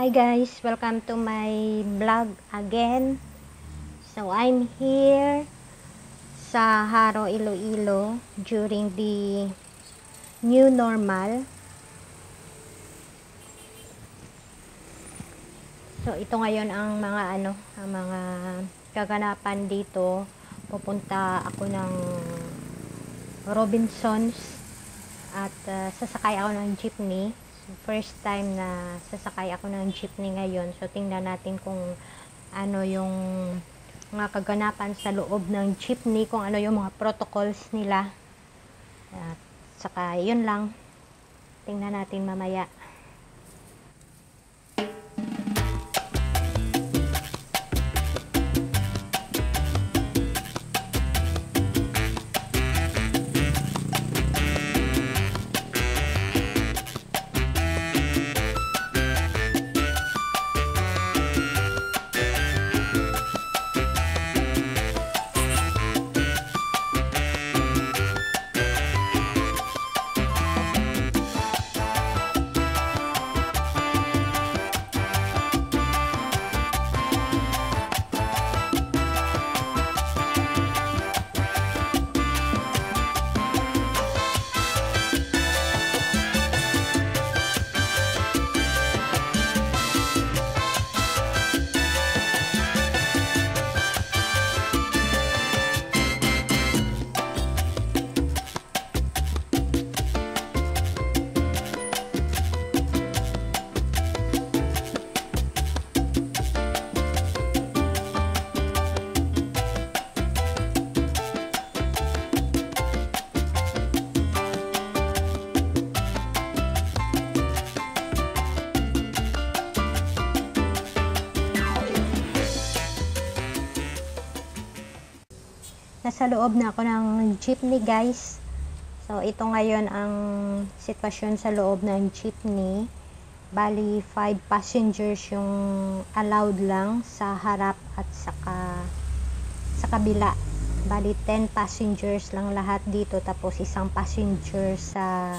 Hi guys, welcome to my vlog again. So I'm here sa Haro, Iloilo during the new normal. So ito ngayon ang mga kaganapan dito. Pupunta ako ng Robinsons at sasakay ako ng jeepney. First time na sasakay ako ng jeepney ngayon. So tingnan natin kung ano yung mga kaganapan sa loob ng jeepney, kung ano yung mga protocols nila. At saka yun lang. Tingnan natin mamaya. Nasa loob na ako ng jeepney guys. So ito ngayon ang sitwasyon sa loob ng jeepney. Bali 5 passengers yung allowed lang sa harap at saka sa kabila. Bali 10 passengers lang lahat dito, tapos isang passenger sa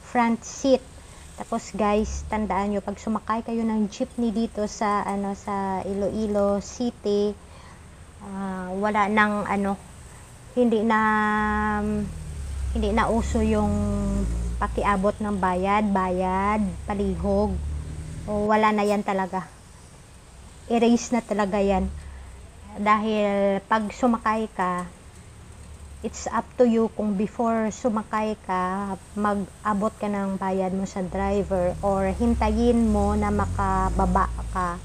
front seat. Tapos guys, tandaan nyo, pag sumakay kayo ng jeepney dito sa sa Iloilo City, wala nang hindi na uso yung pakiabot ng bayad, palihog, o wala na yan talaga. Erase na talaga yan. Dahil pag sumakay ka, it's up to you kung before sumakay ka, mag-abot ka ng bayad mo sa driver or hintayin mo na makababa ka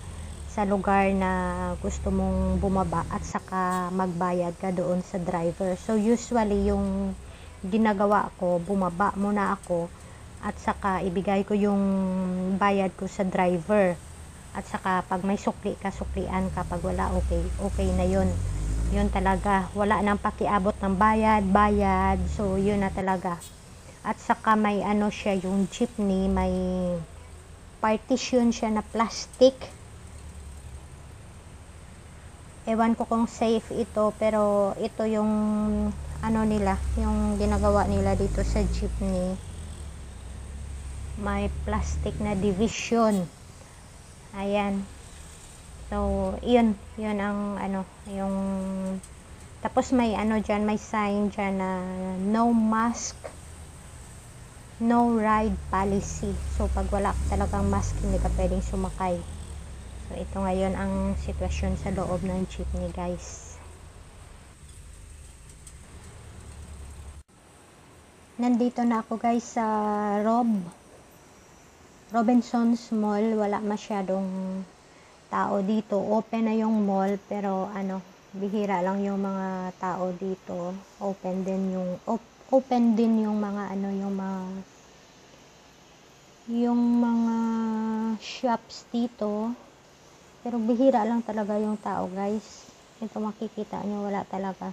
sa lugar na gusto mong bumaba at saka magbayad ka doon sa driver. So usually yung ginagawa ko, bumaba muna ako at saka ibigay ko yung bayad ko sa driver. At saka pag may sukli ka, suklian ka. Pag wala, okay na yun. Yun talaga. Wala nang pakiabot ng bayad. So yun na talaga. At saka may siya, yung jeepney, may partition siya na plastic. Ewan ko kung safe ito, pero ito yung nila, yung ginagawa nila dito sa jeepney. May plastic na division. Ayan. So, yun ang yung tapos may diyan, may sign diyan na no mask, no ride policy. So, pag wala ka talagang mask, hindi ka pwedeng sumakay. So, ito ngayon ang sitwasyon sa loob ng jeepney guys. Nandito na ako guys sa Robinsons Mall. Wala masyadong tao dito. Open na yung mall, pero bihira lang yung mga tao dito. Open din yung mga yung mga shops dito. Pero bihira lang talaga yung tao guys. Ito makikita nyo, wala talaga.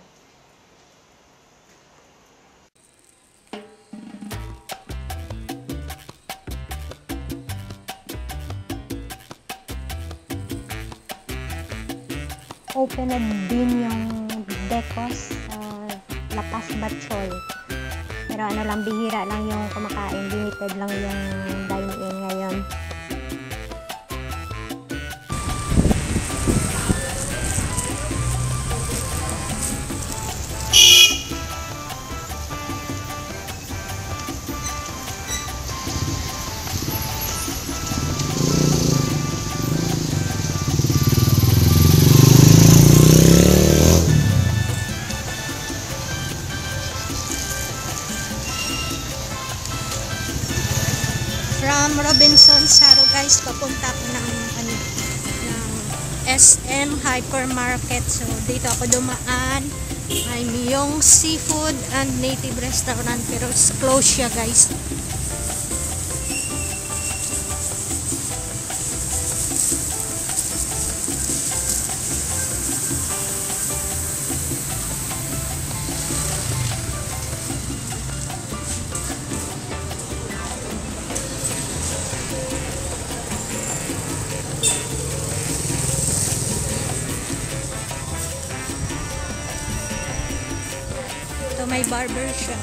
Open na din yung Decos La Paz Batchoy. Pero lang, bihira lang yung kumakain. Limited lang yung dine-in ngayon. SM Hypermarket. So dito ako dumaan. Ay Miyong Seafood and Native Restaurant, pero close siya guys. Ito may barber shop.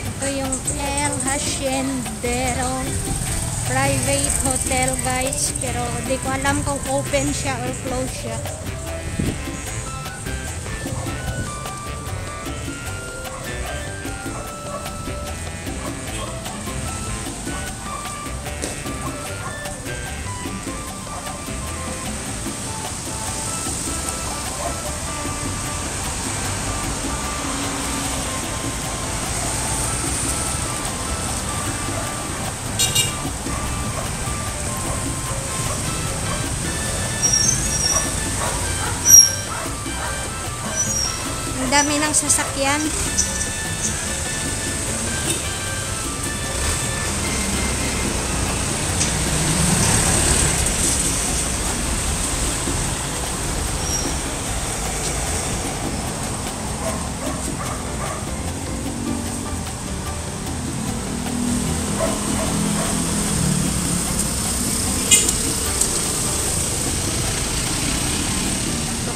Ito yung El Haciendero private hotel guys, pero di ko alam kung open siya or close siya. Ang dami ng sasakyan.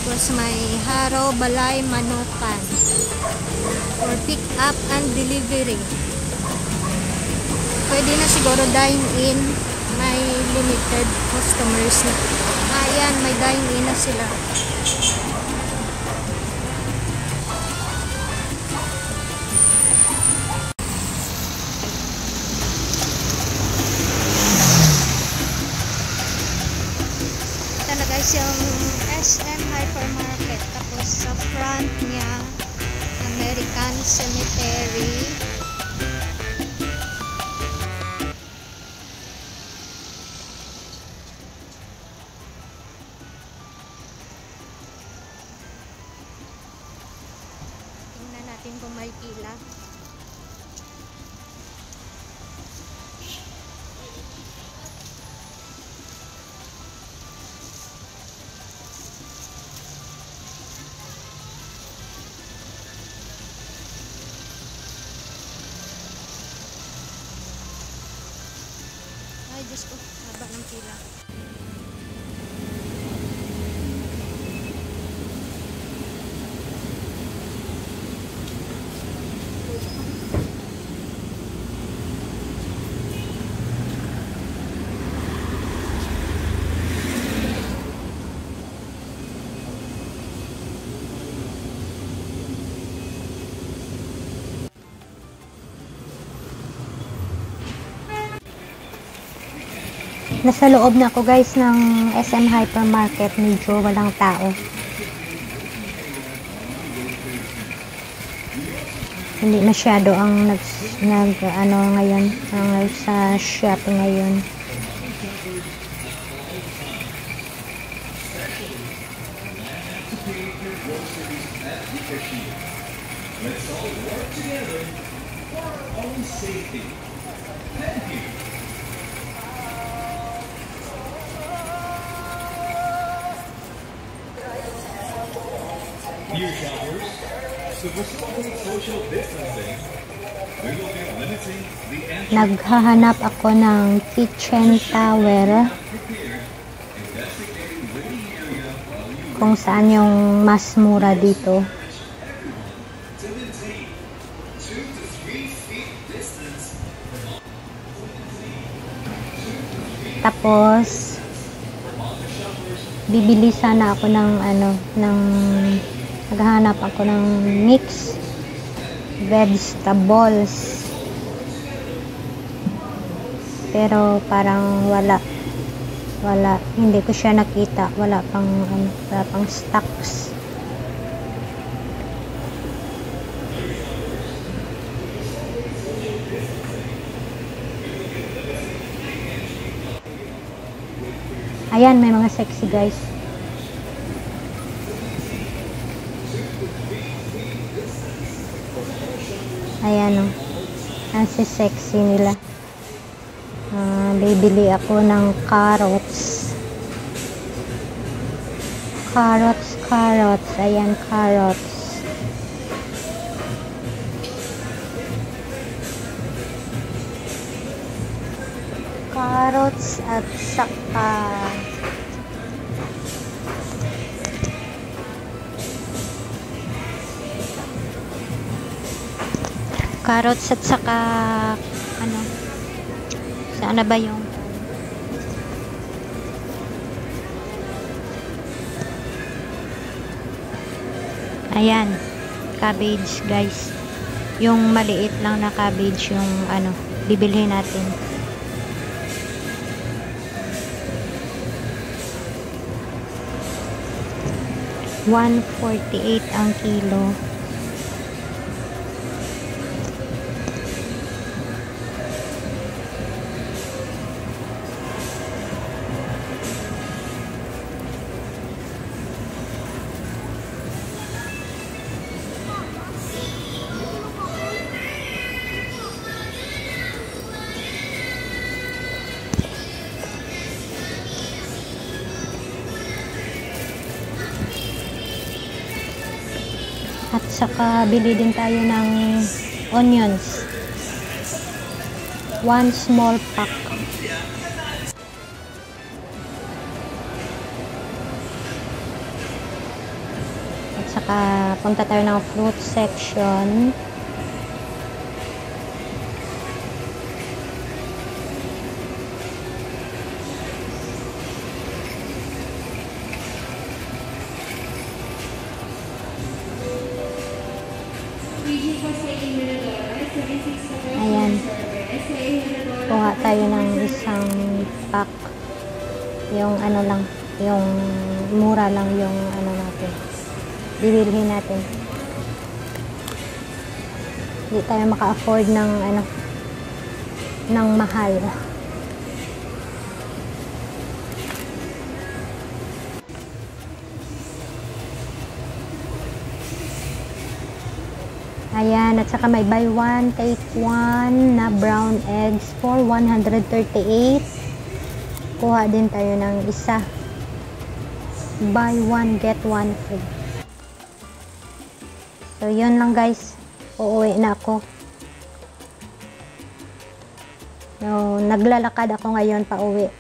Tapos may Haro Balay Manukan for pick up and delivery. Pwede na siguro dine-in. May limited customers na. Ayan, may dine-in na sila. Ito na guys yung SM Hypermarket. Tapos sa front niya American Cemetery. Tingnan natin kung may pila. Ay, Diyos ko, haba ng pila. Nasa loob na ako guys ng SM Hypermarket. Medyo walang tao. Hindi masyado ang ano ngayon, ang sa shopping ngayon. Let's all work together for our own safety. Thank you. Dear shoppers, to facilitate social distancing, we will be limiting the entry. Naghahanap ako ng kitchen tower kung saan yung mas mura dito. Tapos bibili sana ako ng naghahanap ako ng mixed vegetables. pero parang wala, hindi ko siya nakita, wala pang stocks. Ayan, may mga sexy guys. Ayan o. Ang sexy nila. Bibili ako ng carrots. Carrots. Ayan, carrots. Carrots at saka ano, saan na ba yung ayan, cabbage guys, yung maliit lang na cabbage yung ano, bibilhin natin. $1.48 ang kilo. At saka bili din tayo ng onions. 1 small pack. At saka punta tayo ng fruit section. Ayan. Kuha tayo ng isang pack. Yung ano lang, yung mura lang yung ano natin. Bibilhin natin. Hindi tayo maka-afford ng ano, ng mahal. Ayan, at saka may buy one, take one na brown eggs for 138. Kuha din tayo ng isa. Buy one, get one free. So, yun lang guys. Uuwi na ako. So, naglalakad ako ngayon pa uwi.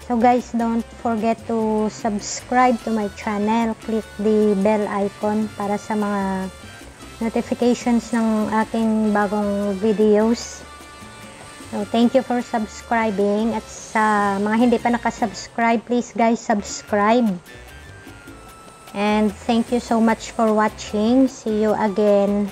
So guys, don't forget to subscribe to my channel. Click the bell icon para sa mga notifications ng aking bagong videos. So thank you for subscribing. At sa mga hindi pa nakasubscribe, please guys, subscribe. And thank you so much for watching. See you again